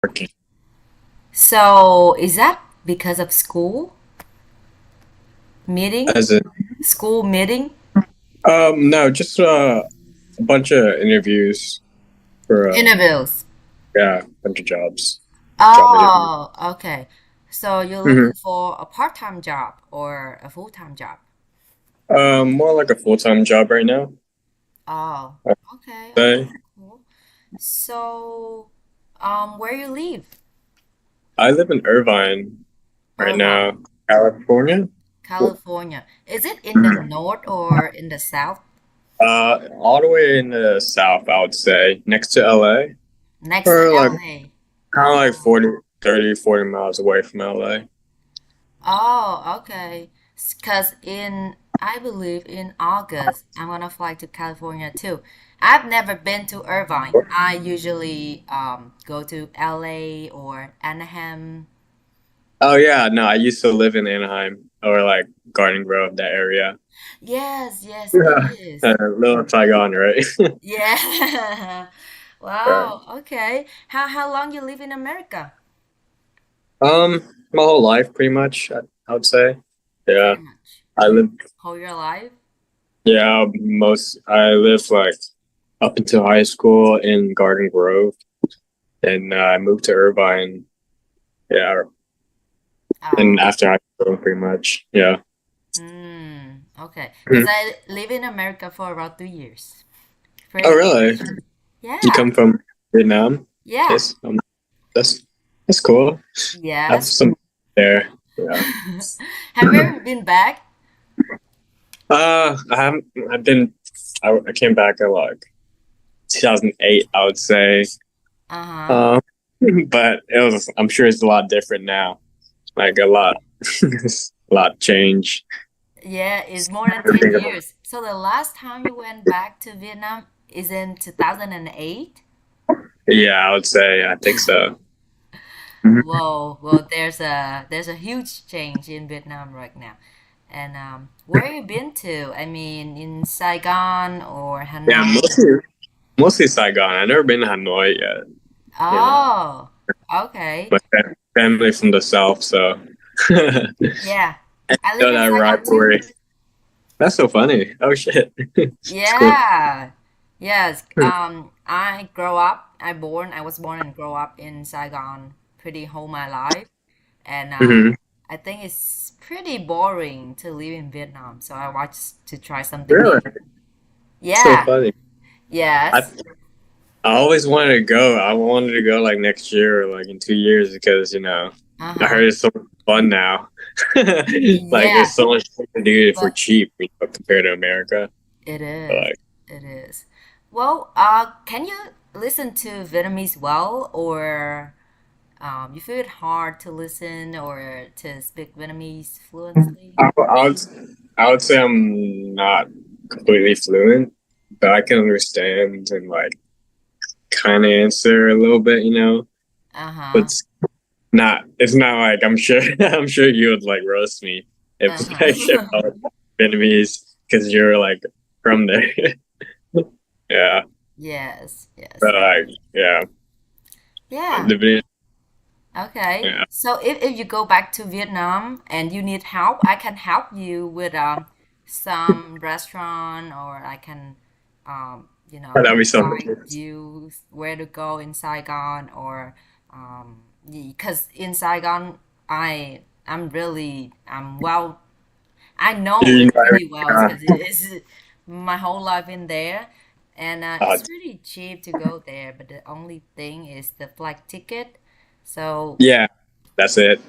working So is that because of school meeting? as a School meeting? no, just a bunch of interviews for Interviews. yeah, a bunch of job interviews. Oh, okay. So you're hmm looking for a part-time job or a full-time job? More like a full-time job right now. Oh, I'd okay, okay, say. cool. So, where you live? I live in Irvine right Irvine, now, California. California. Is it in the Mhm. north or in the south? All the way in the south, I would say, next to LA, Next to or like LA. kind of like Oh. 40 miles away from LA. Oh, okay. Because I believe in August, I'm gonna fly to California too. I've never been to Irvine. I usually go to LA or Anaheim. Oh yeah, no, I used to live in Anaheim or like Garden Grove, that area. Yes, yes, it Yeah. is. Little Saigon, right? Yeah. Right. Wow, okay. How long you live in America? Um, my whole life, pretty much, I would say. Yeah, Pretty much. I live. Whole your life? Yeah, I lived like up until high school in Garden Grove, and I moved to Irvine. Yeah, and Oh. after high school, pretty much. Yeah. Okay. Because Mhm. I live in America for about 2 years. Oh, Pretty really? much. You Yeah. come from Vietnam? Yeah. Yes. That's that's cool. I have Yes. some there. Yeah. Have you ever been back? I haven't. I've been. I came back at like 2008, I would say. Uh-huh. Um, but it was. I'm sure it's a lot different now. Like a lot, a lot change. Yeah, it's more than 10 Everything about. years. So the last time you went back to Vietnam is in 2008? Yeah, I would say. I think so. Mhm. Whoa, well, there's a huge change in Vietnam right now. And where you been to? I mean, in Saigon or Yeah, Hanoi? mostly Saigon. I've never been to Hanoi yet. You know, Oh, okay. my family from the south, so know Yeah, I live in that Saigon too. rivalry. That's so funny. Oh shit, it's cool. Yeah. Yes. I was born and grow up in Saigon pretty whole my life. And hmm I think it's pretty boring to live in Vietnam. So I want to try something new. Really, so Yeah. funny. I Yes. I always wanted to go. I wanted to go like next year or like in 2 years because I Uh-huh. heard it's so much fun now. Like Yeah, there's so much to do for but cheap, compared to America. it is. Like It is. Well, can you listen to Vietnamese well, or you feel it hard to listen or to speak Vietnamese fluently? I would I would say I'm not completely fluent, but I can understand and like kind of answer a little bit, But Uh-huh. it's not like I'm sure I'm sure you would like roast me if like if I Uh-huh. was Vietnamese because you're like from there. Yeah. Yes, yes. But like yeah, Yeah. the Viet- Okay. yeah. So if you go back to Vietnam and you need help, I can help you with some restaurant, or I can That'd be so guide nice. you where to go in Saigon, or because in Saigon I'm well, I know You it know, pretty well uh, because it is my whole life in there, and uh, it's really cheap to go there. But the only thing is the flight ticket. So yeah, that's it.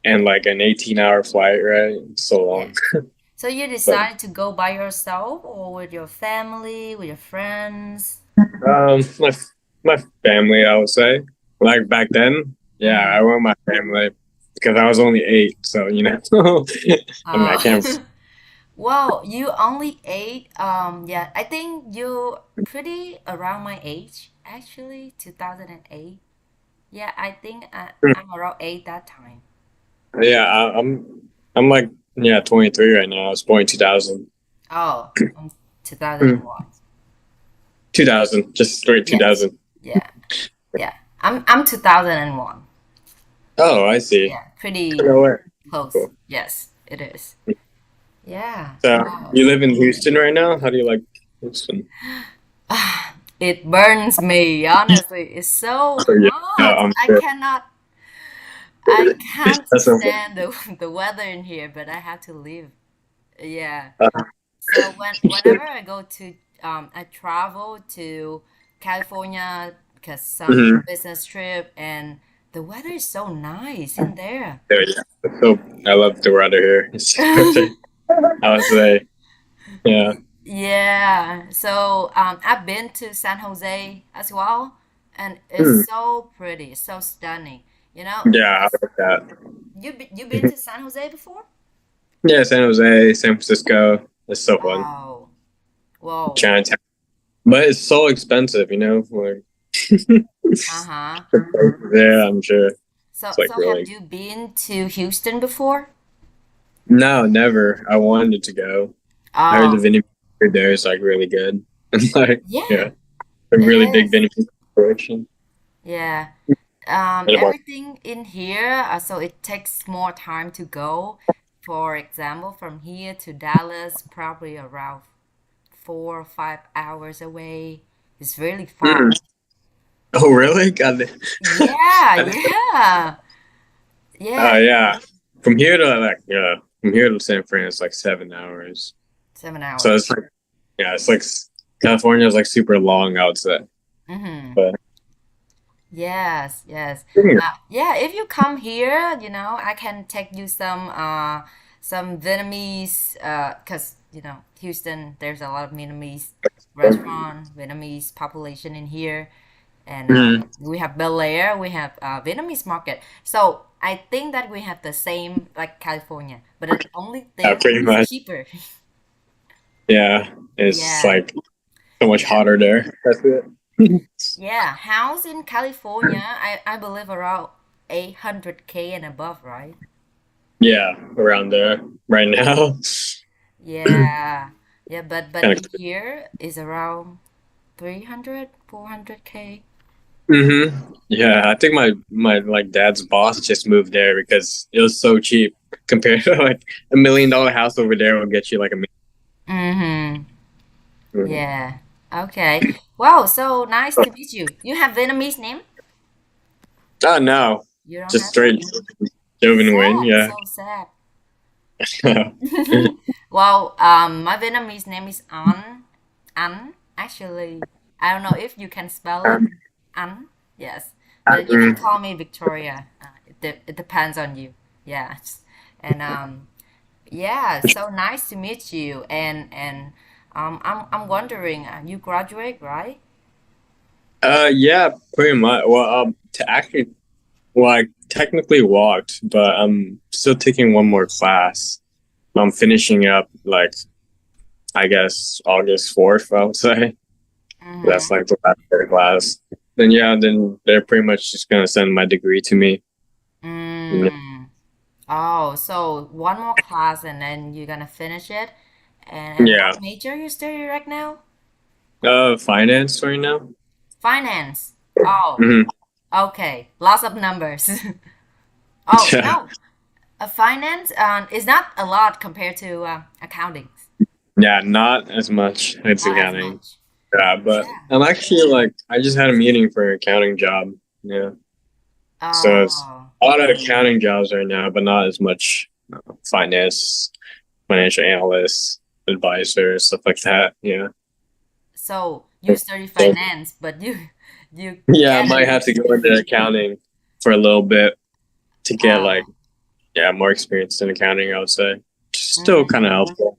And like an 18-hour flight, right? It's so yeah. long. So you But decide to go by yourself or with your family, with your friends? my my family, I would say. Like back then, yeah, I Mm-hmm. went with my family because I was only 8, so I mean, I can't. Well, you only ate. Yeah, I think you pretty around my age, actually, 2008. Yeah, I think I'm around 8 that time. Yeah, I'm like 23 right now. I was born in 2000. Oh, 2001. 2000, just straight Yes. 2000. Yeah. Yeah. I'm 2001. Oh, I see. Yeah, pretty No way. close. Cool. Yes, it is. Yeah. So Wow. you live in Houston right now? How do you like Houston? It burns me, honestly. It's so Oh, yeah, hot. I'm I sure. cannot I can't That's so funny. stand the weather in here, but I have to leave. Yeah. Uh, So whenever I go to I travel to California because some mhm. business trip and the weather is so nice in there. Yeah. So I love the weather here. It's perfect. I would say, yeah. Yeah. So I've been to San Jose as well, and it's Hmm. so pretty, so stunning. You know, Yeah, I because like that. you been to San Jose before? Yeah, San Jose, San Francisco. It's so fun. Oh, whoa. Chinatown. But it's so expensive, like Uh-huh. yeah, I'm sure. So It's like so have really you been to Houston before? no, never. I wanted to go. I heard the Oh, Vinny food there is like really good. And like yeah, yeah, a it really big is. Vinny operation. Yeah. And about Everything in here, so it takes more time to go. For example, from here to Dallas, probably around 4 or 5 hours away. It's really far. Mm. Oh really? God. Yeah, yeah, yeah. Yeah. From here to like from here to San Fran it's like 7 hours. seven So hours. it's like yeah, it's like California is like super long, I would say. Mm-hmm. But Yes, yes. yeah. Yeah, if you come here, I can take you some Vietnamese 'cause Houston, there's a lot of Vietnamese restaurant, Vietnamese population in here. And Mm. we have Bel Air, we have Vietnamese market. So I think that we have the same like California, but the only Yeah, thing pretty is much. cheaper. Yeah. It's Yeah, like so much yeah. hotter there. That's it. Yeah, house in California, I believe around 800K and above, right? Yeah, around there right now. Yeah. Yeah, but Kind in of. here is around 300, 400K. Yeah, I think my like dad's boss just moved there because it was so cheap compared to like $1 million house over there will get you like a Mm-hmm. million. Yeah. Okay. Wow, so nice to meet you. You have Vietnamese name? Oh no, You don't just have it? straight Jovin win. Sad, Yeah. so sad. Well, my Vietnamese name is An. An, actually. I don't know if you can spell it. An, yes. But you can call me Victoria. It depends on you. Yes. And yeah, so nice to meet you. And I'm wondering, you graduate, right? Yeah, pretty much. Well, to actually, well, I technically walked, but I'm still taking one more class. I'm finishing up like I guess August 4th, I would say. That's Mm-hmm. like the last year class. Then yeah, then they're pretty much just gonna send my degree to me. Mm. Oh, so one more class and then you're gonna finish it. And Yeah. what major you study right now? Finance right now. Finance. Oh, Hmm. okay. Lots of numbers. Oh, Yeah. no. A finance is not a lot compared to accounting. Yeah, not as much. It's Not as accounting. much. Yeah, but Yeah. I'm actually like I just had a meeting for an accounting job. Yeah. So it's Oh. a lot of accounting jobs right now, but not as much finance, financial analysts, advisors, stuff like that. Yeah. So you study So finance, but you yeah, I get might a have to go into accounting for a little bit to get like oh. yeah more experience in accounting. I would say still Mm-hmm. kind of helpful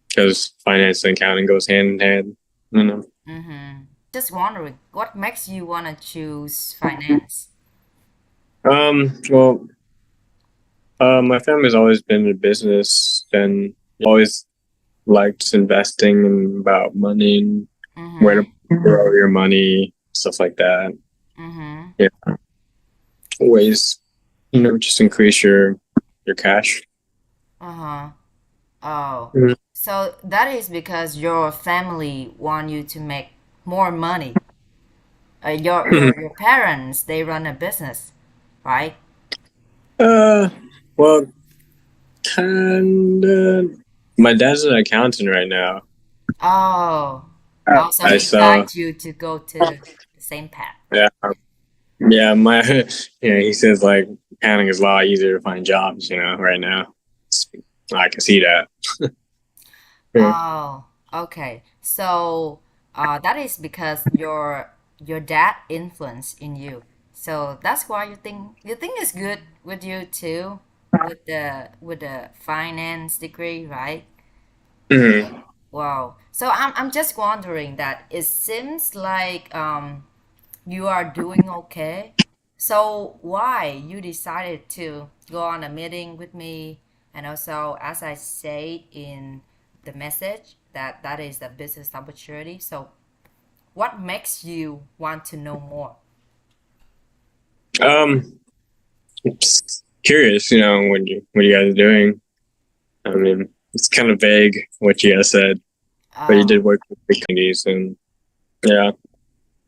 because finance and accounting goes hand in hand. You know. Mm-hmm. Just wondering, what makes you wanna choose finance? Well, my family's always been in business and always liked investing and about money and where to Mm-hmm. grow your money, stuff like that. Mm-hmm. Yeah, ways just increase your cash. Uh-huh. Oh. Mhm. So that is because your family want you to make more money. Your parents, they run a business, right? uh, well, kinda. My dad's an accountant right now. Oh, oh, so I he saw. guides you to go to the same path. Yeah, yeah. My yeah. He says like accounting is a lot easier to find jobs. Right now. I can see that. Yeah. Oh, okay. So, that is because your dad influence in you. So that's why you think it's good with you too, with the finance degree, right? Mhm. Wow. So I'm just wondering that it seems like you are doing okay. So why you decided to go on a meeting with me, and also as I said in the message that that is the business opportunity. So what makes you want to know more? Um, just curious. What you guys are doing. I mean, it's kind of vague what you guys said, but you Oh, did work with big companies, and yeah,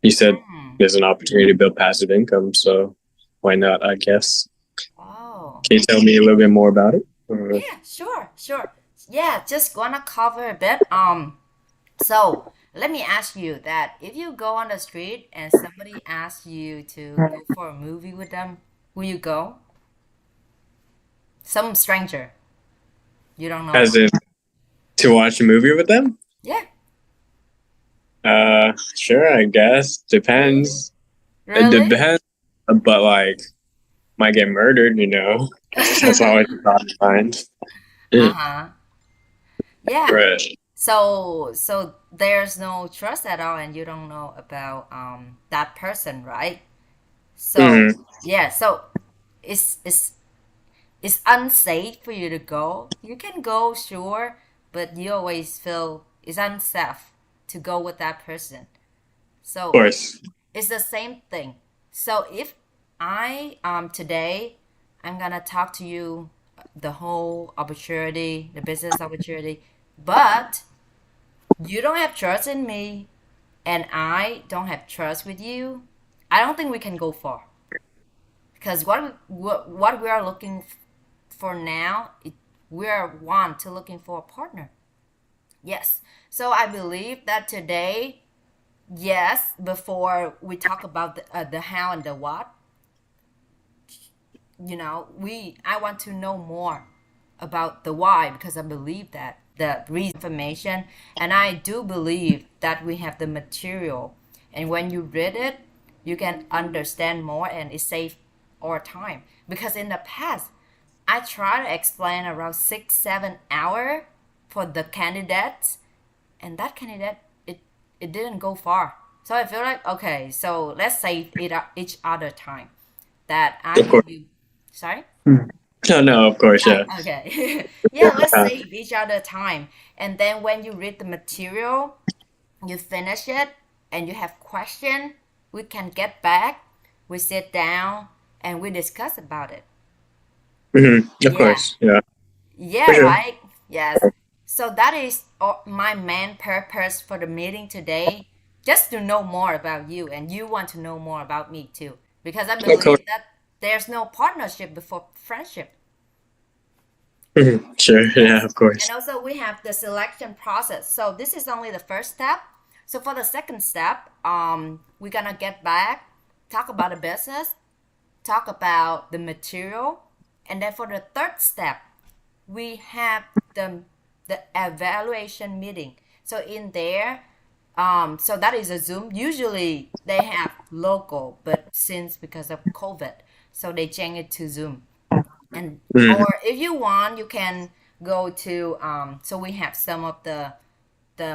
you said hmm. there's an opportunity to build passive income, so why not? I guess. Oh, Can you tell me a little bit more about it? yeah, sure, sure. Yeah, just gonna cover a bit. So let me ask you that if you go on the street and somebody asks you to go for a movie with them, will you go? Some stranger you don't know. As in to watch a movie with them? Yeah, Sure, I guess. really, Depends. It really. depends, but like, might get murdered. That's always a thought in mind. Uh huh. Yeah. Right. So there's no trust at all, and you don't know about that person, right? So Hmm. yeah. So it's it's it's unsafe for you to go. You can go, sure, but you always feel it's unsafe to go with that person. Of So course. it's the same thing. So if I today I'm gonna talk to you the whole opportunity, the business opportunity, but you don't have trust in me and I don't have trust with you, I don't think we can go far. Because what we are looking for now, we are want to looking for a partner. Yes. So I believe that today, yes, before we talk about the how and the what, we I want to know more about the why because I believe that the reason information, and I do believe that we have the material, and when you read it you can understand more and it saves our time because in the past I try to explain around 6 7 hour for the candidates, and that candidate it didn't go far. So I feel like okay, so let's save it each other time that I Of course. give you. Sorry? No, no, of course, yeah. Okay. Yeah, let's save each other time. And then when you read the material, you finish it, and you have question, we can get back, we sit down, and we discuss about it. Of Yeah. course, yeah, for Yeah, sure. right? Yes. So that is my main purpose for the meeting today, just to know more about you, and you want to know more about me too. Because I Of course. believe that there's no partnership before friendship. Sure, yeah, Yes. of course. And also we have the selection process. So this is only the first step. So for the second step, we're gonna get back, talk about the business, talk about the material, and then for the third step, we have the evaluation meeting. So in there, so that is a Zoom. Usually they have local, but since because of COVID, so they change it to Zoom. And Mhm. or if you want you can go to so we have some of the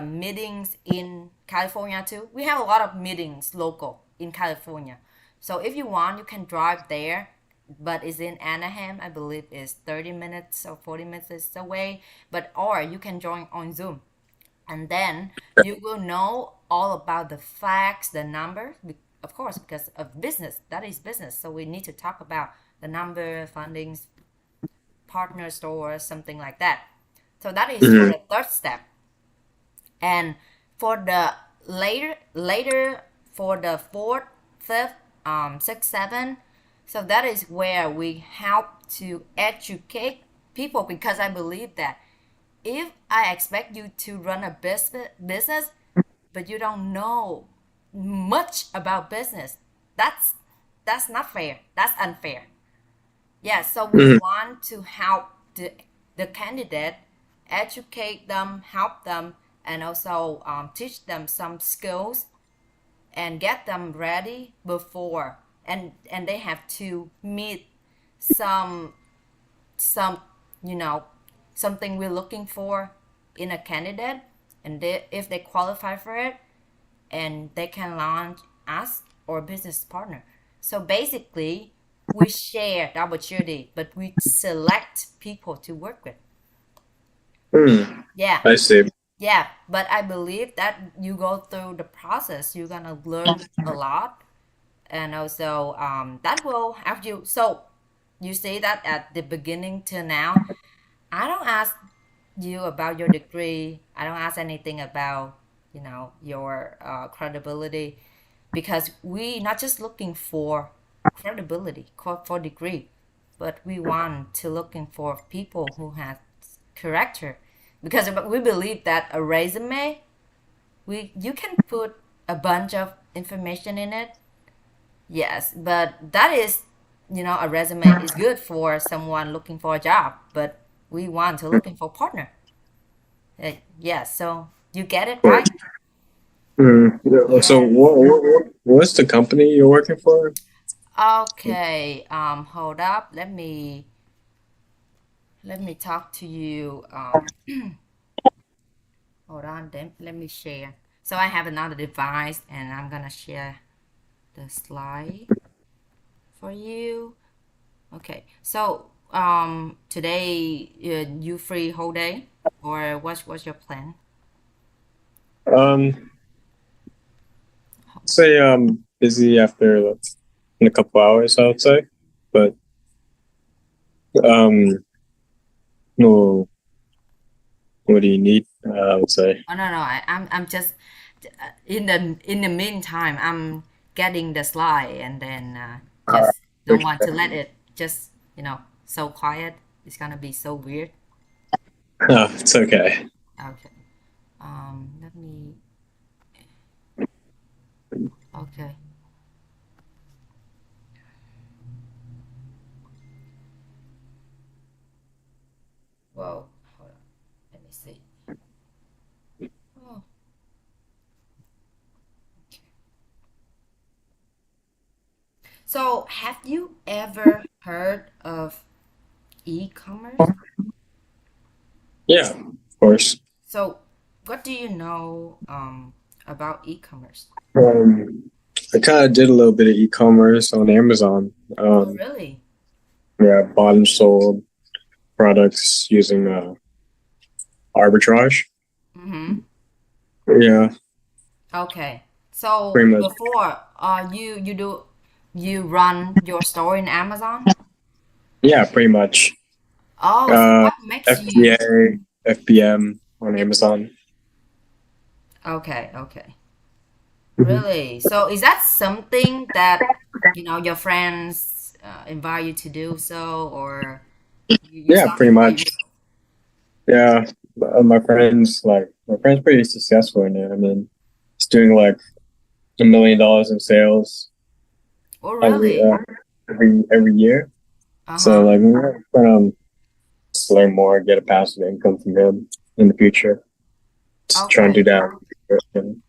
meetings in California too. We have a lot of meetings local in California, so if you want you can drive there, but it's in Anaheim. I believe is 30 minutes or 40 minutes away, but or you can join on Zoom, and then you will know all about the facts, the numbers, of course, because of business. That is business, so we need to talk about the number, fundings, partner store, something like that. So that is for Mhm. the third step. And for the later for the fourth, fifth, sixth, seven. So that is where we help to educate people because I believe that if I expect you to run a business, but you don't know much about business, that's that's not fair. That's unfair. Yeah, so we Mhm. want to help the candidate, educate them, help them, and also teach them some skills and get them ready before, and they have to meet some some you know something we're looking for in a candidate, and if they qualify for it, and they can launch us or business partner. So basically, we share the opportunity, but we select people to work with. Mm. Yeah, I see. yeah. But I believe that you go through the process, you're gonna learn a lot, and also that will help you. So you say that at the beginning to now, I don't ask you about your degree. I don't ask anything about your credibility, because we not just looking for credibility for degree, but we want to looking for people who have character, because we believe that a resume, we you can put a bunch of information in it. Yes, but that is, a resume is good for someone looking for a job, but we want to looking for partner. Yeah, so you get it But, right. so Yes. what's the company you're working for? Okay. Hold up. Let me talk to you. Hold on. Then let me share. So I have another device, and I'm gonna share the slide for you. Okay. So today you free whole day, or what's your plan? Um, say busy after like, in a couple hours, I would say. But no, what do you need? I would say. Oh, no, no. I'm just in the meantime, I'm getting the slide, and then just don't want to let it just so quiet. It's gonna be so weird. Oh, it's okay. Okay. Let me. Okay. Whoa. Hold on. Let me see. Oh. So, have you ever heard of e-commerce? Yeah, of course. So, what do you know about e-commerce? Um, I kind of did a little bit of e-commerce on Amazon. Oh, really? Yeah, bought and sold products using arbitrage. Mm-hmm. Yeah, Okay. So pretty much. before, you run your store in Amazon? Yeah, pretty much. Oh, so Uh, what makes FBA, you? FBM on Amazon. Okay, okay. Mhm. Really? So is that something that your friends invite you to do so, or you Yeah, pretty started by much. yourself? Yeah, my friend's pretty successful in it. I mean, he's doing like $1 million in sales Oh, every really? every year. So Uh-huh. like we're trying to learn more, get a passive income from him in the future. Just trying to Okay. do that.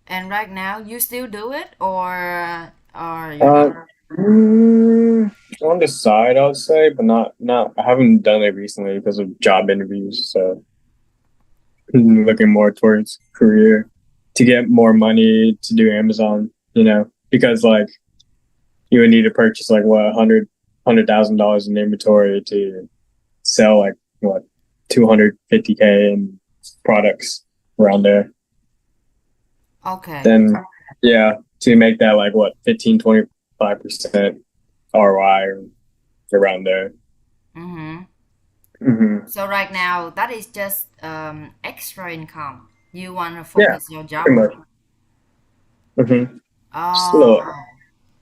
And right now you still do it, or you're Uh, not? mm, on the side, I would say, but not. I haven't done it recently because of job interviews. So looking more towards career to get more money to do Amazon. Because like you would need to purchase like what $100,000 in inventory to sell like what 250K in products around there. Okay. Then yeah, to make that like what 15-25% ROI or around there. Mm-hmm. Hmm. So right now, that is just extra income. You want to Yeah, focus your pretty job much. on. Hmm. Slow. Oh,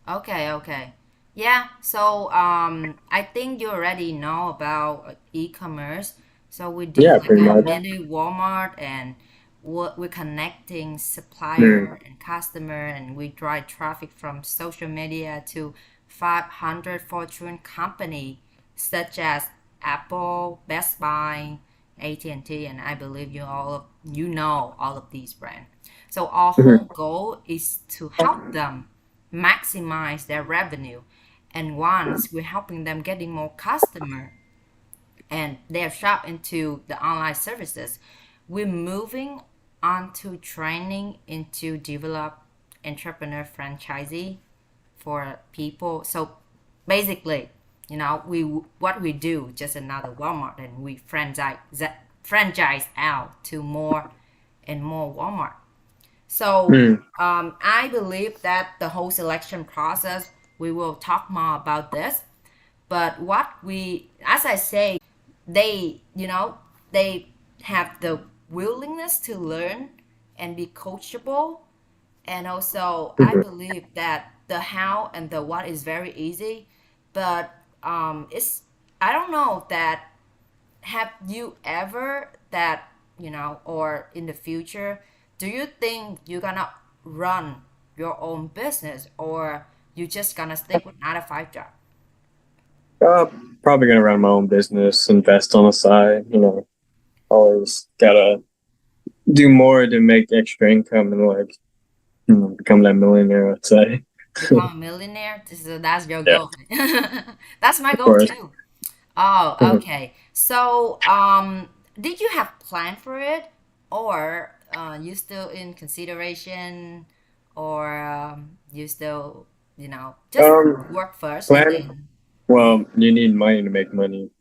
okay, okay. Yeah, so I think you already know about e-commerce. So we do Yeah, like pretty a much. mini Walmart and we're connecting Mm. supplier and customer and we drive traffic from social media to 500 Fortune company such as Apple, Best Buy, AT&T, and I believe you know all of these brands. So our whole Mhm. goal is to help them maximize their revenue. And once we're helping them getting more customer and they are shop into the online services, we're moving on to training into develop entrepreneur franchisee for people. So basically, we what we do just another Walmart and we franchise out to more and more Walmart. So Mm. I believe that the whole selection process, we will talk more about this. But as I say, they have the willingness to learn and be coachable. And also, I Mhm. believe that the how and the what is very easy. But I don't know that have you ever that or in the future do you think you're gonna run your own business or you just gonna stick with 9 to 5 job? Uh, Probably gonna run my own business, invest on the side. Always gotta do more to make extra income and like become that millionaire. I'd say. Become a millionaire, that's your Yeah, goal. That's my of goal course. too. Oh, Mhm. okay. So did you have plan for it or you still in consideration or you still just Um, work first and Plan. then Well, you need money to make money.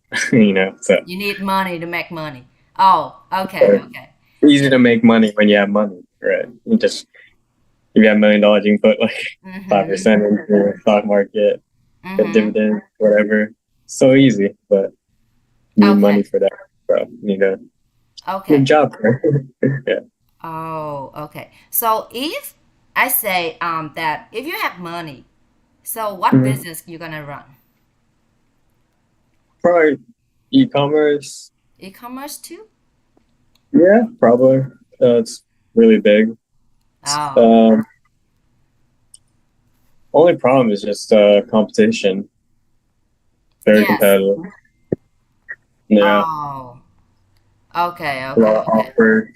So you need money to make money. Oh, okay, it's okay. easy And to make money when you have money, right? If you have $1 million, you can put like mm-hmm, 5% into the stock market, get mm-hmm. dividends, whatever. So easy, but you need money Okay, for that, bro. You need a good okay. job for it. Yeah. Oh, okay. So if I say that if you have money, so what Mhm. business you gonna run? Probably e-commerce. E-commerce too? Yeah, probably. It's really big. Oh, Um, Only problem is just competition. Very yes. competitive. Yeah, Oh, okay, a okay, lot of okay. offers.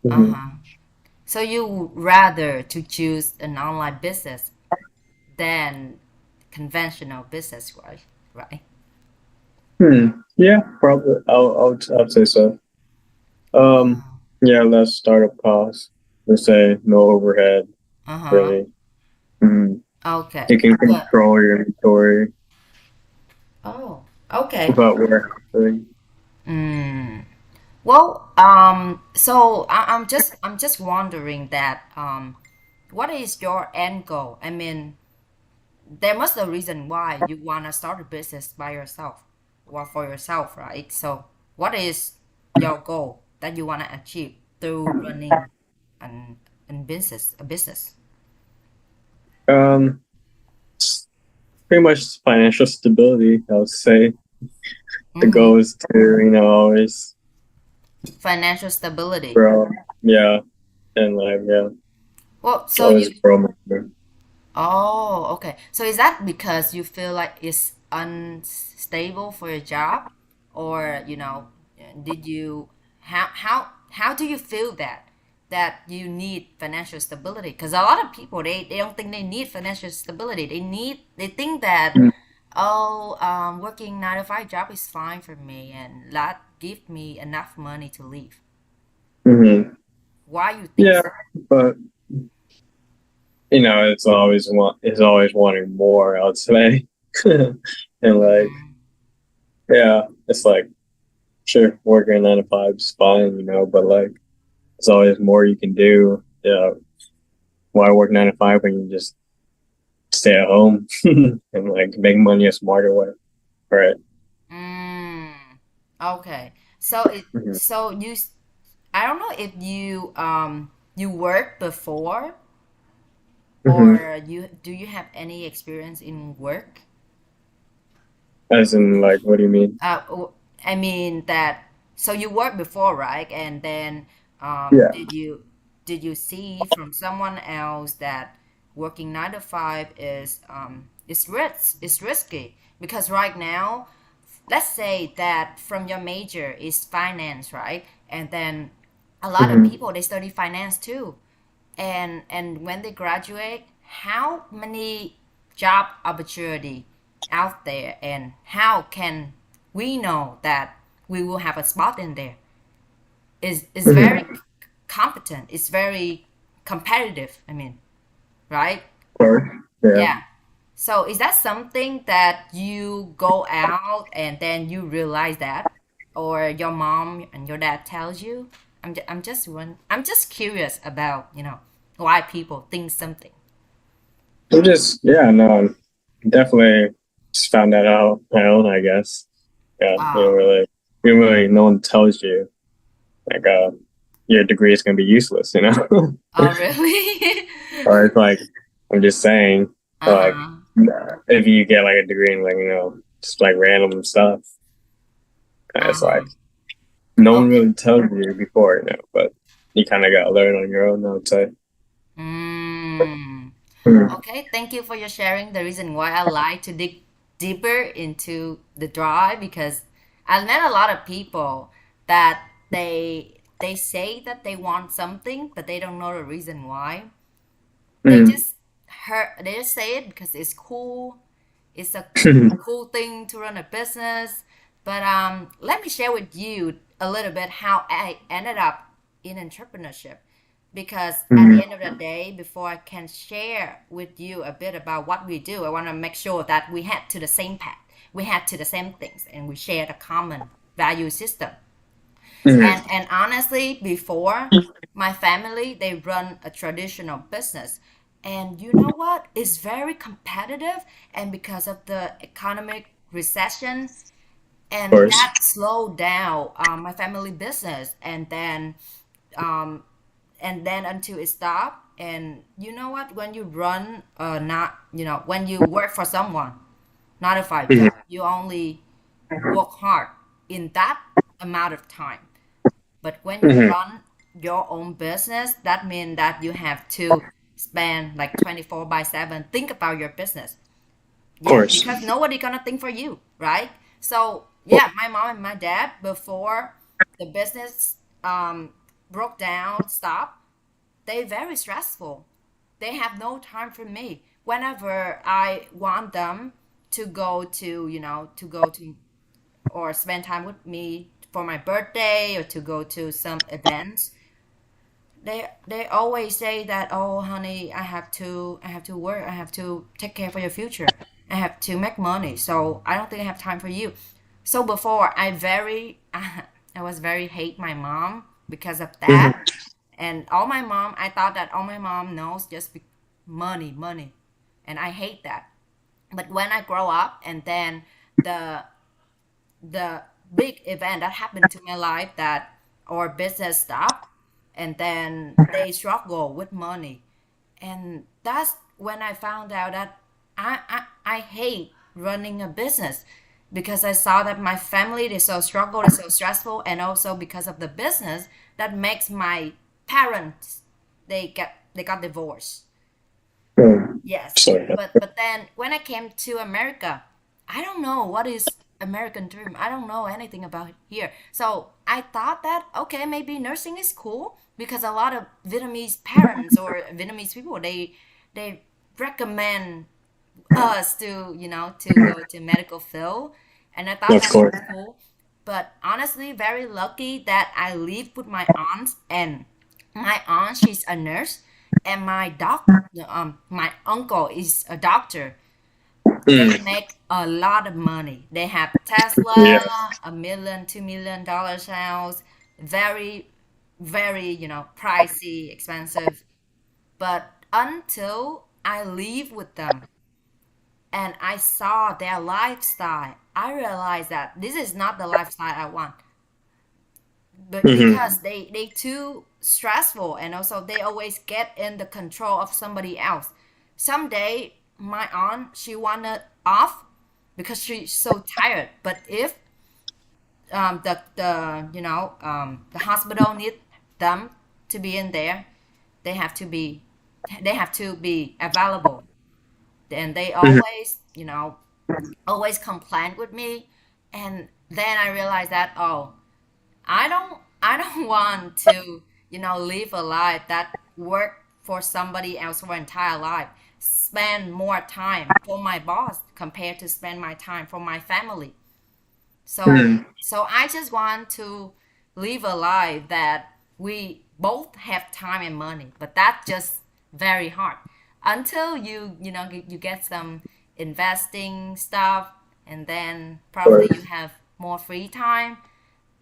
Hmm. Uh-huh. So you rather to choose an online business than conventional business, right? Right. Yeah, probably. I'll say so. Um, Oh, yeah, less startup costs. Let's say no overhead, uh-huh. really. Mhm. Okay. You can But control your inventory oh, okay. without warehousing. Mm. Well, so I'm just wondering that what is your end goal? I mean, there must be a reason why you wanna start a business by yourself or for yourself, right? So, what is your goal that you wanna achieve through running an, a business? Um, s- Pretty much financial stability. I would say the Mm-hmm. goal is to always Financial stability. grow. Yeah, and like yeah, Well, so always you grow more. Oh, okay. So is that because you feel like it's unstable for your job, or did you how do you feel that you need financial stability? Because a lot of people they don't think they need financial stability. They think that working 9 to 5 job is fine for me and that give me enough money to live. Mm-hmm. Why you think Yeah, so? but it's always wanting more. I would say, and like Mm-hmm. yeah, it's like sure working 9 to 5 is fine, but like there's always more you can do. Yeah, why work 9 to 5 when you just stay at home and like make money a smarter way, right? Mm, okay. Mhm. So I don't know if you worked before Hmm. or you do you have any experience in work? As in, like, what do you mean? I mean that. So you worked before, right? And then, Yeah. did you see from someone else that working 9 to 5 is risky? Because right now, let's say that from your major is finance, right? And then a lot of Hmm. people they study finance too, and when they graduate, how many job opportunity out there, and how can we know that we will have a spot in there? Is very Hmm. competent, it's very competitive, I mean, right? Of course. Yeah. Yeah. So is that something that you go out and then you realize that, or your mom and your dad tells you? I'm just curious about, why people think something. I'm just, yeah, no, definitely just found that out my own, I guess. Yeah, Oh, you don't really, no one tells you, like, your degree is going to be useless, you know? oh, really? Or it's like, I'm just saying, like, Uh-huh. if you get like a degree in, like, just like random stuff, it's like, Uh-huh. no one Okay. really tells you before, but you kind of got to learn on your own, I would say. Mm. Mm. Okay, thank you for your sharing. The reason why I like to dig deeper into the drive, because I've met a lot of people that they say that they want something, but they don't know the reason why. They Mm. just they just say it because it's cool. It's a cool thing to run a business. But let me share with you a little bit how I ended up in entrepreneurship. Because at the Mm. end of the day, before I can share with you a bit about what we do, I want to make sure that we head to the same path, we head to the same things, and we share the common value system. Mm. And honestly, before, my family they run a traditional business, and you know what, it's very competitive, and because of the economic recession, Of and course. that slowed down my family business, um, and then until it stopped. And you know what, when you run not when you work for someone, not a five Mhm. job, you only work hard in that amount of time. But when you Mhm. run your own business, that means that you have to spend like 24 by 7 think about your business. Of Yeah, course. because nobody gonna think for you, right? So yeah, my mom and my dad, before the business broke down, stopped, they very stressful. They have no time for me. Whenever I want them to go to, or spend time with me for my birthday, or to go to some events, they always say that, oh honey, I have to work, I have to take care for your future, I have to make money, so I don't think I have time for you. So before I was very hate my mom because of Mhm. that. And all my mom, I thought that all my mom knows just money, money, and I hate that. But when I grow up, and then the the big event that happened to my life, that our business stopped, and then they struggle with money, and that's when I found out that I hate running a business, because I saw that my family is so struggle, is so stressful, and also because of the business that makes my parents, they got divorced. Mm. Yes, So, but then when I came to America, I don't know what is American dream. I don't know anything about here. So I thought that, okay, maybe nursing is cool, because a lot of Vietnamese parents or Vietnamese people, they recommend us to, to go to medical field, and I thought of that course. was cool. But honestly, very lucky that I lived with my aunts, and my aunt, she's a nurse, and my uncle is a doctor. They Mm. make a lot of money. They have Yeah. Tesla, $1 million, $2 million house, very, very, pricey, expensive. But until I live with them and I saw their lifestyle, I realized that this is not the lifestyle I want. But Hmm. because they too stressful, and also they always get in the control of somebody else. Someday my aunt she wanted off because she's so tired. But if the hospital need them to be in there, they have to be they have to be available. And they Mhm. always always complain with me. And then I realized that, oh, I don't want to live a life that work for somebody else for entire life, spend more time for my boss compared to spend my time for my family. So I just want to live a life that we both have time and money, but that's just very hard until you get some investing stuff, and then probably you Of have more free time.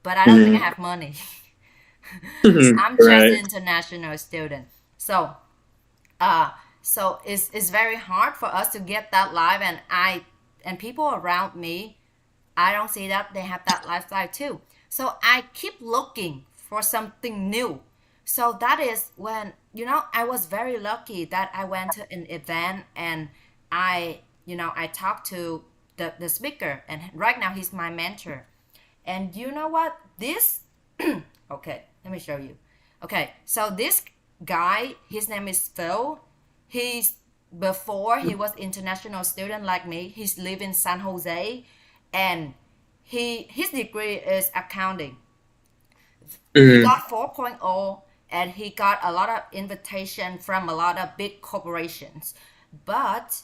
But I don't think I Mhm. have money. Mhm. I'm just an Right. international student. Uh so it's very hard for us to get that life, and people around me, I don't see that they have that lifestyle too. So I keep looking for something new. So that is when, I was very lucky that I went to an event, and I talked to the speaker, and right now he's my mentor. And you know what? This, okay, let me show you. Okay, so this guy, his name is Phil. He's Before he was international student like me. He's live in San Jose, and his degree is accounting. He Mhm. got 4.0, and he got a lot of invitation from a lot of big corporations. But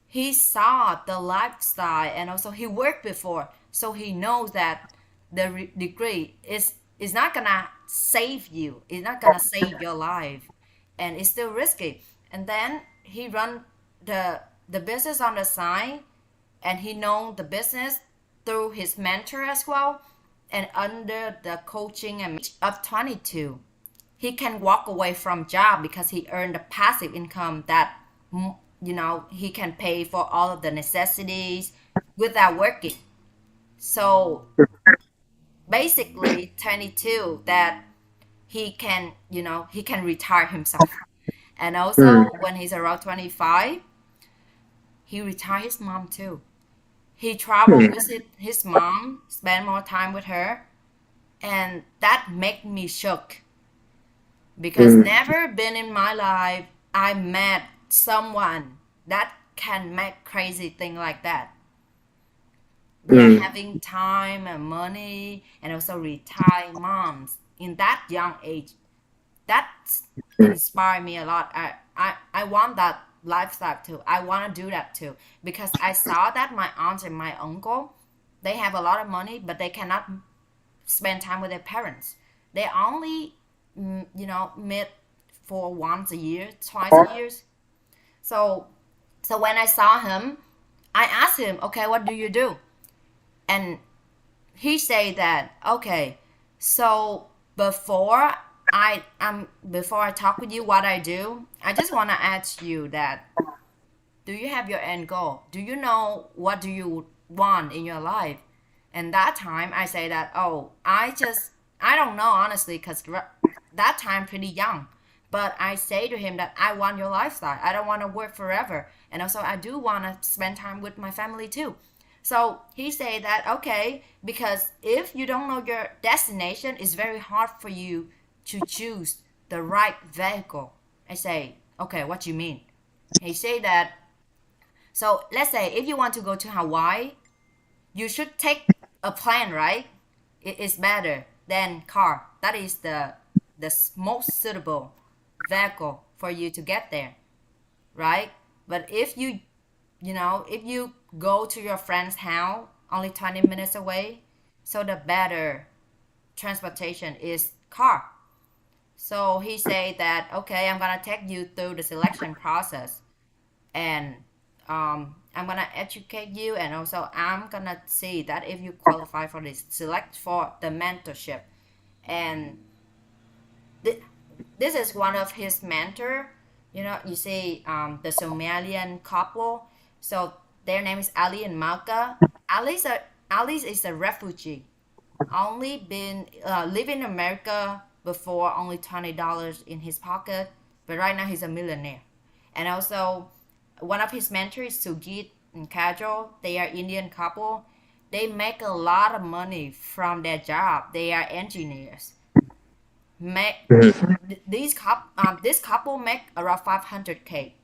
he saw the lifestyle, and also he worked before, so he knows that the degree is not gonna save you, it's not gonna save your life, and it's still risky. And then he run the business on the side, and he know the business through his mentor as well. And under the coaching and of 22, he can walk away from job because he earned a passive income that he can pay for all of the necessities without working. So basically 22 that he can retire himself. And also Mhm. when he's around 25, he retired his mom too. He traveled, Mhm. visit his mom, spend more time with her, and that made me shook, because Mhm. never been in my life I met someone that can make crazy thing like that. They're Mhm. having time and money, and also retired moms in that young age. That inspired me a lot. I want that lifestyle too. I want to do that too, because I saw that my aunts and my uncle, they have a lot of money, but they cannot spend time with their parents. They only meet for once a year, twice a year. So when I saw him, I asked him, okay, what do you do? And he said that, okay, so before I talk with you what I do, I just want to ask you that, do you have your end goal? Do you know what do you want in your life? And that time I say that, oh, I don't know honestly, because that time pretty young. But I say to him that I want your lifestyle. I don't want to work forever. And also I do want to spend time with my family too. So he said that, okay, because if you don't know your destination, it's very hard for you to choose the right vehicle. I say, okay, what do you mean? He said that, so let's say if you want to go to Hawaii, you should take a plane, right? It is better than car. That is the most suitable vehicle for you to get there, right? But if you go to your friend's house only 20 minutes away, so the better transportation is car. So he said that, okay, I'm gonna take you through the selection process, and I'm gonna educate you, and also I'm gonna see that if you qualify for this, select for the mentorship. And th- this is one of his mentor. You see, the Somalian couple. So their name is Ali and Malka. Ali's is a refugee, only been live in America before, only $20 in his pocket, but right now he's a millionaire. And also One of his mentors, Sujit and Kajol, they are Indian couple. They make a lot of money from their job. They are engineers. Make Mhm. this couple make around 500K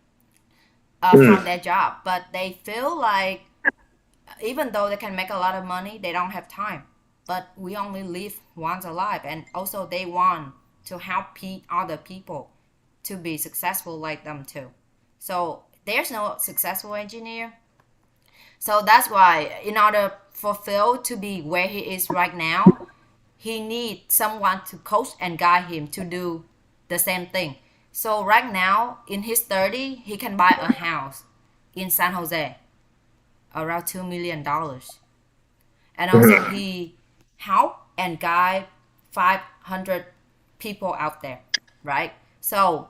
from Mhm. their job, but they feel like even though they can make a lot of money, they don't have time. But we only live once alive, and also they want to help other people to be successful like them too. So there's no successful engineer. So that's why, in order for Phil to be where he is right now, he needs someone to coach and guide him to do the same thing. So right now, in his 30, he can buy a house in San Jose around $2 million, and also Mhm. he help and guide 500 people out there, right? So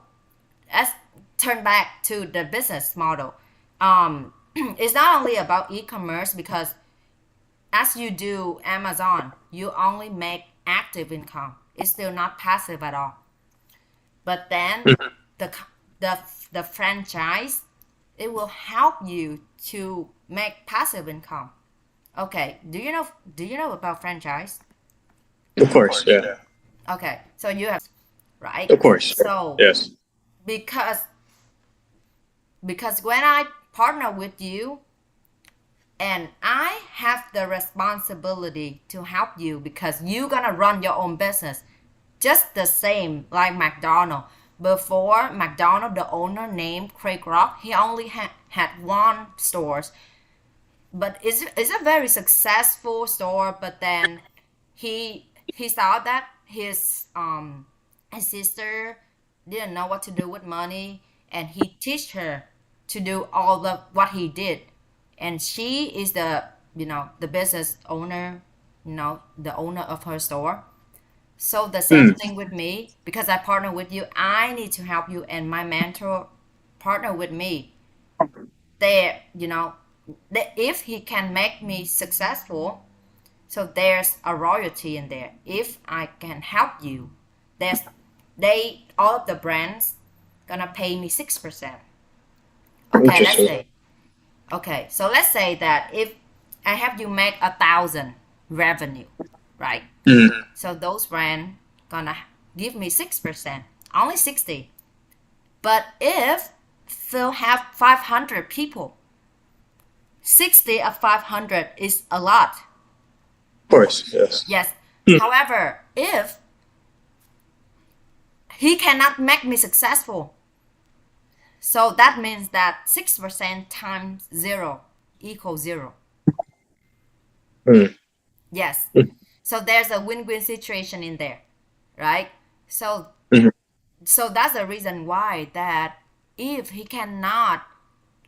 let's turn back to the business model. It's not only about e-commerce, because as you do Amazon, you only make active income. It's still not passive at all. But then Mhm. the the the franchise, it will help you to make passive income. Okay, do you know about franchise? Of course, yeah. Okay, so you have right? Of course, So yes. because when I partner with you, and I have the responsibility to help you, because you're gonna run your own business, just the same like McDonald. Before McDonald, the owner named Craig Rock, he only had one store, but it's a very successful store. But then he saw that his sister didn't know what to do with money, and he teach her to do all of what he did. And she is the business owner, the owner of her store. So the same Mm. thing with me, because I partner with you, I need to help you, and my mentor partner with me. If he can make me successful, so there's a royalty in there. If I can help you, there's they all of the brands gonna pay me 6%. Okay, let's Interesting. say. Okay, so let's say that if I have you make 1,000 revenue, right? Mhm. So those brands gonna give me 6%, only 60. But if they'll have 500 people, 60 of 500 is a lot. Of course, yes. Yes. Mm. However, if he cannot make me successful, so that means that 6% times zero equals zero. Mm. Yes. Mm. So there's a win-win situation in there, right? So Mhm. that's the reason why that if he cannot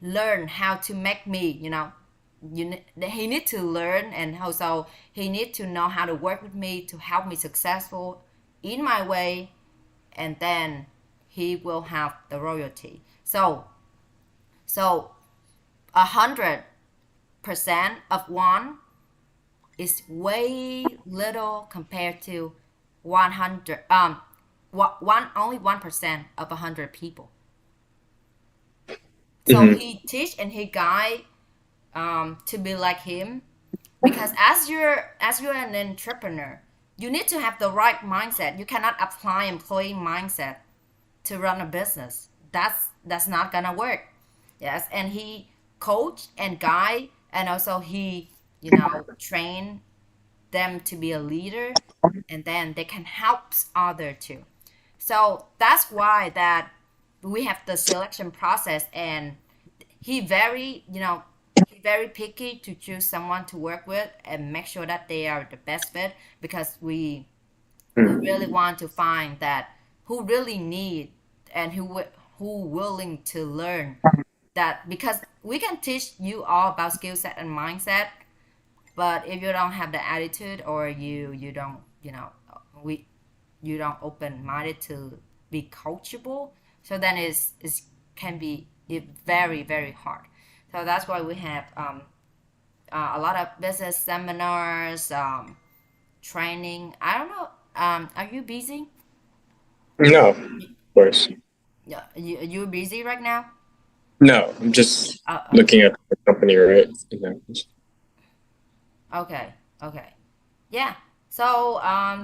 learn how to make me, he need to learn, and also he need to know how to work with me to help me successful in my way, and then he will have the royalty. So 100% of one is way little compared to 100 one only 1% of 100 people. So Mhm. he teach and he guide to be like him, because as you're an entrepreneur, you need to have the right mindset. You cannot apply employee mindset to run a business. That's not gonna work. Yes, and he coach and guide, and also he train them to be a leader, and then they can help other too. So that's why that we have the selection process, and he very he very picky to choose someone to work with and make sure that they are the best fit, because we really Mm. want to find that who really need, and who willing to learn that, because we can teach you all about skill set and mindset, but if you don't have the attitude, or you don't we you don't open minded to be coachable, so then it's can be very very hard. So that's why we have a lot of business seminars, training. I don't know. Are you busy? No, of course. Yeah, you busy right now? No, I'm just Okay. looking at the company, right? Okay. Okay. Yeah. So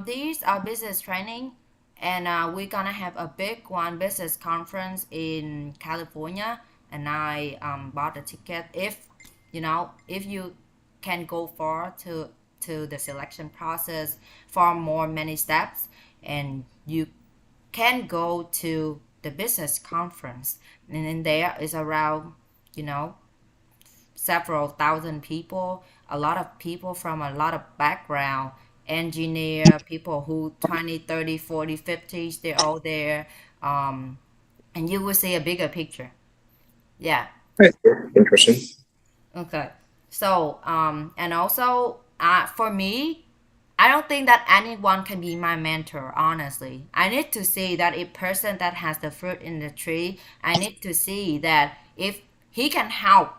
these are business training, and we're gonna have a big one business conference in California, and I bought a ticket. If if you can go far to the selection process, far more many steps, and you can go to the business conference, and in there is around you know several thousand people, a lot of people from a lot of background, engineer, people who 20, 30, 40, 50s, they're all there. Um, and you will see a bigger picture. Yeah. Right. Interesting. Okay. So, and also, for me, I don't think that anyone can be my mentor, honestly. I need to see that a person that has the fruit in the tree, I need to see that if he can help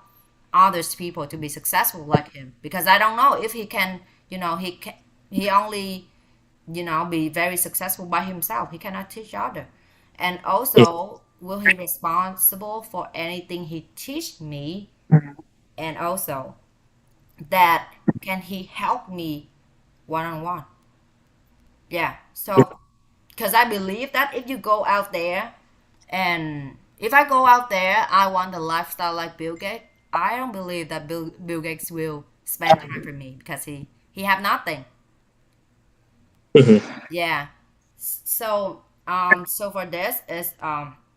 others people to be successful like him. Because I don't know if he can, he only, be very successful by himself. He cannot teach other. And also, will he responsible for anything he teach me? And also, that can he help me one on one? Yeah. So, because I believe that if you go out there, and if I go out there, I want a lifestyle like Bill Gates. I don't believe that Bill Gates will spend time for me because he have nothing. Mhm. Yeah. So for this is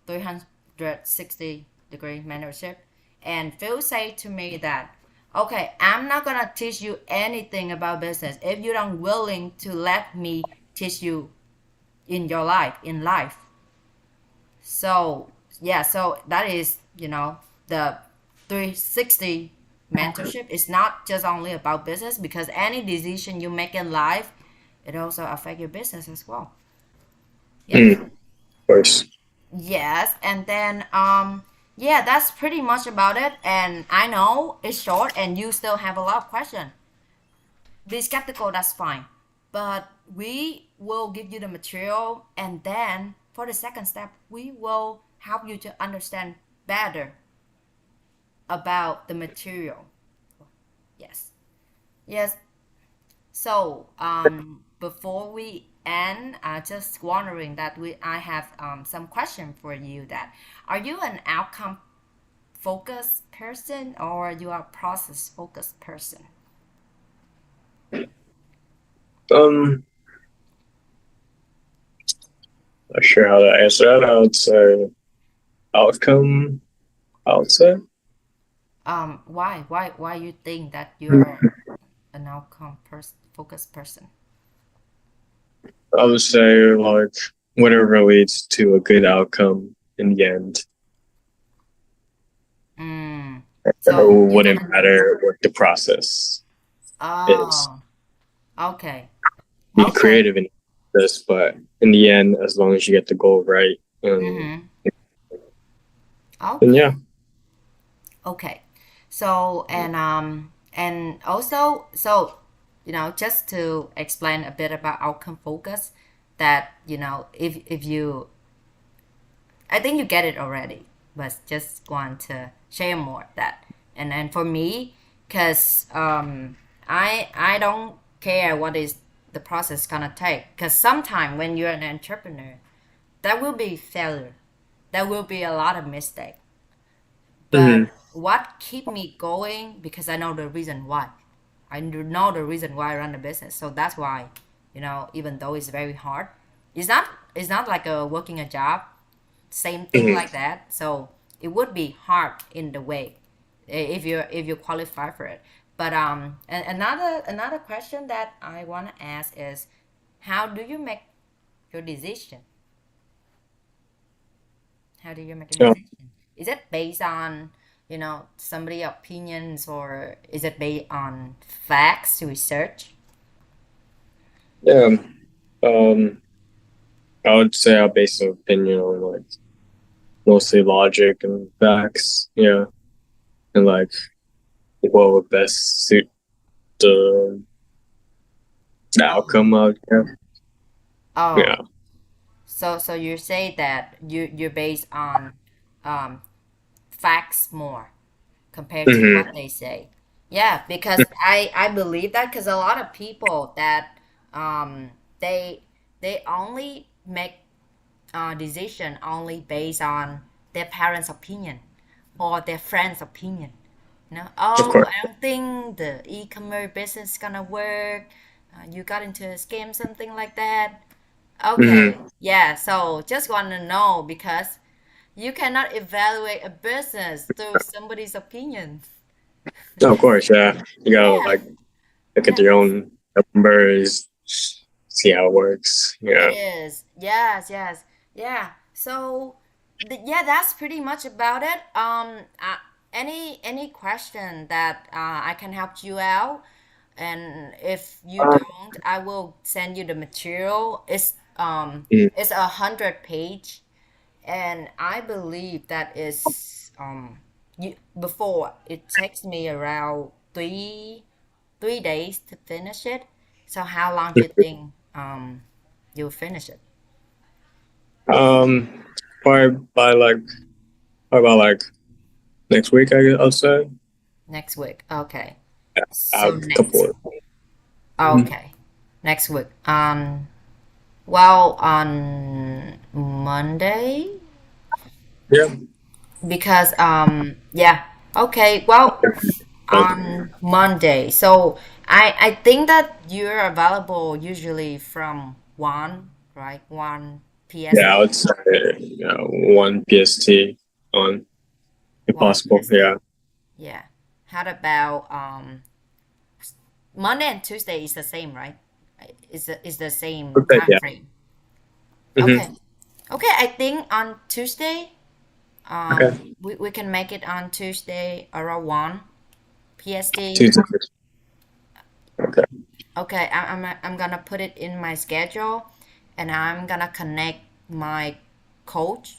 360-degree mentorship, and Phil said to me that, okay, I'm not gonna teach you anything about business if you don't willing to let me teach you in your life in life. So yeah, so that is the 360 mentorship is not just only about business, because any decision you make in life, it also affect your business as well. Yeah. Mm, of course. Yes, and then yeah, that's pretty much about it. And I know it's short and you still have a lot of questions. Be skeptical, that's fine. But we will give you the material, and then for the second step, we will help you to understand better about the material. Yes. Yes. So, before we end, just wondering that I have some question for you. That are you an outcome focused person or you are process focused person? Um, Not sure how to answer that. I would say outcome. I would say. Why you think that you're an outcome focused person? I would say like whatever leads to a good outcome in the end. Mm. It So you're wouldn't gonna. matter what the process is. Oh, okay, Be okay. creative in this, but in the end, as long as you get the goal right, Mm-hmm. then Okay. yeah. Okay. So and also so just to explain a bit about outcome focus, that if you, I think you get it already, but just want to share more of that. And then for me, because I don't care what is the process gonna take, because sometime when you're an entrepreneur, there will be failure, there will be a lot of mistake. But Hmm. what keep me going, because I know the reason why. I know the reason why I run the business. So that's why, even though it's very hard, it's not like a working a job, same thing Hmm. like that. So it would be hard in the way, if you qualify for it. But another question that I want to ask is, how do you make your decision? How do you make a So decision? Is it based on, somebody opinions, or is it based on facts, research? yeah, um, I would say I base an opinion on like mostly logic and facts. Yeah, and like what would best suit the the Oh, outcome of oh. yeah. So you say that you're based on um, facts more compared to what Hmm. they say. Yeah, because I believe that because a lot of people that um they they only make decision only based on their parents' opinion or their friends' opinion. You know, Of oh, course. I don't think the e-commerce business is gonna work. You got into a scam, something like that. Okay, Hmm. yeah. So just want to know because you cannot evaluate a business through somebody's opinion. Of course, yeah. You gotta Yeah, like look at yeah, your own numbers, see how it works. it Yeah. is. Yes, yes, yeah. So, yeah, that's pretty much about it. Any question that I can help you out, and if you Um, don't, I will send you the material. mm, It's 100 page, and I believe that is before it takes me around 3 days to finish it. So how long do you think you'll finish it? um, probably by like probably about like next week, I guess I'll say. Next week. Okay. I So have a couple next. of. Mhm. Okay. Next week. Well, on Monday Yeah. because yeah. Okay. Well, on Monday. So I think that you're available usually from 1, right? 1 Yeah, I PST. would say one PST on if 1 possible. PST. Yeah. Yeah. How about Monday and Tuesday is the same, right? Is the same Okay. time Yeah. frame. Okay. Hmm. Okay, I think on Tuesday, Okay. we can make it on Tuesday around 1 PST. Tuesday. Okay. Okay, I'm gonna put it in my schedule, and I'm gonna connect my coach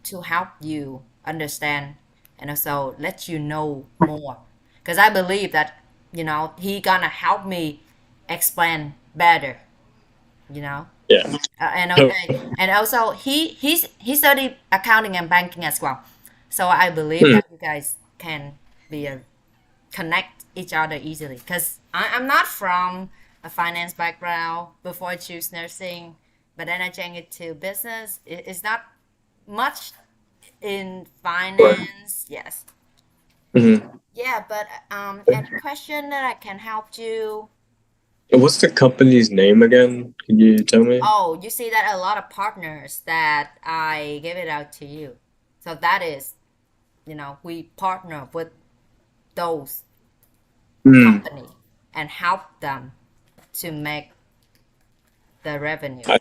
to help you understand and also let you know more. Because I believe that he gonna help me explain better. You know, Yeah. and So, okay, and also he studied accounting and banking as well. So I believe hmm, that you guys can be a connect each other easily because I'm not from a finance background before I choose nursing, but then I changed it to business. It's not much in right. finance, yes. Hmm. Yeah, but any question that I can help you? What's the company's name again? Can you tell me? Oh, you see that a lot of partners that I give it out to you. So that is, we partner with those Hmm. company and help them to make the revenue. I,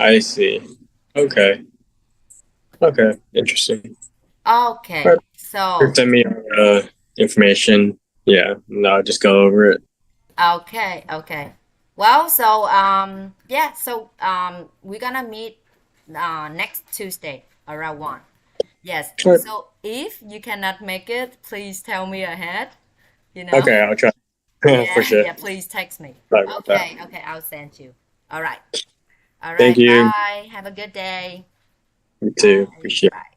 I see. Okay. Okay. Interesting. All Okay, right. so Send me information. Yeah. And I'll just go over it. okay, okay. Well, so yeah, so we're gonna meet next Tuesday around 1. Yes. All right. So if you cannot make it, please tell me ahead, you know? Okay. I'll try. For Yeah, sure. yeah, please text me. Sorry about that. Okay, okay, I'll send you. All right. All Thank right, you. bye. Have a good day. You too. Bye. Appreciate it. Bye.